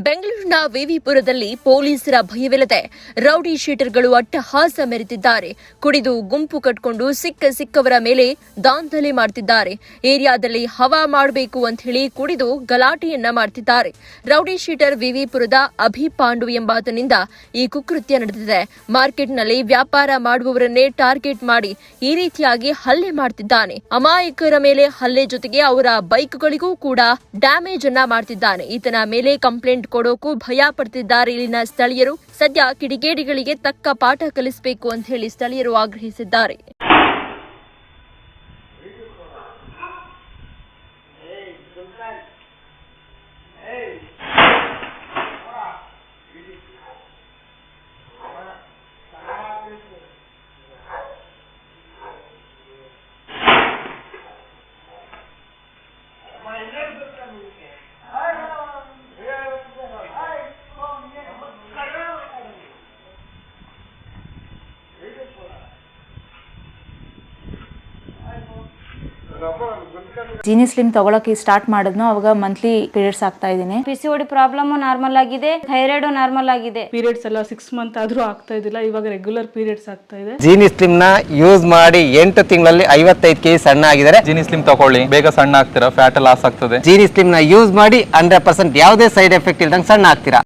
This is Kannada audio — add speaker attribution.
Speaker 1: ಬೆಂಗಳೂರಿನ ವಿವಿಪುರದಲ್ಲಿ ಪೊಲೀಸರ ಭಯವಿಲ್ಲದೆ ರೌಡಿ ಶೀಟರ್ಗಳು ಅಟ್ಟಹಾಸ ಮೆರೆದಿದ್ದಾರೆ. ಕುಡಿದು ಗುಂಪು ಕಟ್ಟಿಕೊಂಡು ಸಿಕ್ಕವರ ಮೇಲೆ ದಾಂಧಲೆ ಮಾಡ್ತಿದ್ದಾರೆ. ಏರಿಯಾದಲ್ಲಿ ಹವಾ ಮಾಡಬೇಕು ಅಂತ ಹೇಳಿ ಕುಡಿದು ಗಲಾಟೆಯನ್ನ ಮಾಡ್ತಿದ್ದಾರೆ. ರೌಡಿ ಶೀಟರ್ ವಿವಿಪುರದ ಅಭಿಪಾಂಡು ಎಂಬಾತನಿಂದ ಈ ಕುಕೃತ್ಯ ನಡೆದಿದೆ. ಮಾರ್ಕೆಟ್ನಲ್ಲಿ ವ್ಯಾಪಾರ ಮಾಡುವವರನ್ನೇ ಟಾರ್ಗೆಟ್ ಮಾಡಿ ಈ ರೀತಿಯಾಗಿ ಹಲ್ಲೆ ಮಾಡ್ತಿದ್ದಾನೆ. ಅಮಾಯಕರ ಮೇಲೆ ಹಲ್ಲೆ ಜೊತೆಗೆ ಅವರ ಬೈಕ್ಗಳಿಗೂ ಕೂಡ ಡ್ಯಾಮೇಜ್ ಅನ್ನ ಮಾಡ್ತಿದ್ದಾನೆ. ಈತನ ಮೇಲೆ ಕಂಪ್ಲೇಂಟ್ ಕೊಡೋಕು ಭಯ ಪಡ್ತಿದ್ದಾರೆ ಇಲ್ಲಿನ ಸ್ಥಳೀಯರು. ಸದ್ಯ ಕಿಡಿಗೇಡಿಗಳಿಗೆ ತಕ್ಕ ಪಾಠ ಕಲಿಸಬೇಕು ಅಂತ ಹೇಳಿ ಸ್ಥಳೀಯರು ಆಗ್ರಹಿಸಿದ್ದಾರೆ.
Speaker 2: ಜೀನಿ ಸ್ಲಿಮ್ ತಗೊಳಕ್ಕೆ ಸ್ಟಾರ್ಟ್ ಮಾಡಿದ್ನು ಅವಾಗ ಮಂತ್ಲಿ ಪೀರಿಯಡ್ಸ್ ಆಗ್ತಾ ಇದೀನಿ.
Speaker 3: PCOD ಪ್ರಾಬ್ಲಮ್ ನಾರ್ಮಲ್ ಆಗಿದೆ, ಥೈರಾಯ್ಡ್ ನಾರ್ಮಲ್ ಆಗಿದೆ.
Speaker 4: ಪೀರಿಯಡ್ಸ್ ಎಲ್ಲ 6 ಮಂತ್ ಆದ್ರೂ ಆಗ್ತಾ ಇದ್ದಿಲ್ಲ, ಇವಾಗ ರೆಗ್ಯುಲರ್ ಪೀರಿಯಡ್ಸ್ ಆಗ್ತಾ ಇದೆ.
Speaker 5: ಜೀನಿ ಸ್ಲಿಮ್ ನ ಯೂಸ್ ಮಾಡಿ 8 ತಿಂಗಳಲ್ಲಿ 55 kg ಸಣ್ಣ ಆಗಿದ್ದಾರೆ.
Speaker 6: ಜೀನಿ ಸ್ಲಿಮ್ ತಗೊಳ್ಳಿ, ಬೇಗ ಸಣ್ಣ ಆಗ್ತೀರಾ, ಫ್ಯಾಟ್ ಲಾಸ್ ಆಗ್ತದೆ.
Speaker 5: ಜೀನಿ ಸ್ಲಿಮ್ ನ ಯೂಸ್ ಮಾಡಿ 100% ಯಾವುದೇ ಸೈಡ್ ಎಫೆಕ್ಟ್ ಇಲ್ದಂಗೆ ಸಣ್ಣ ಆಗ್ತೀರಾ.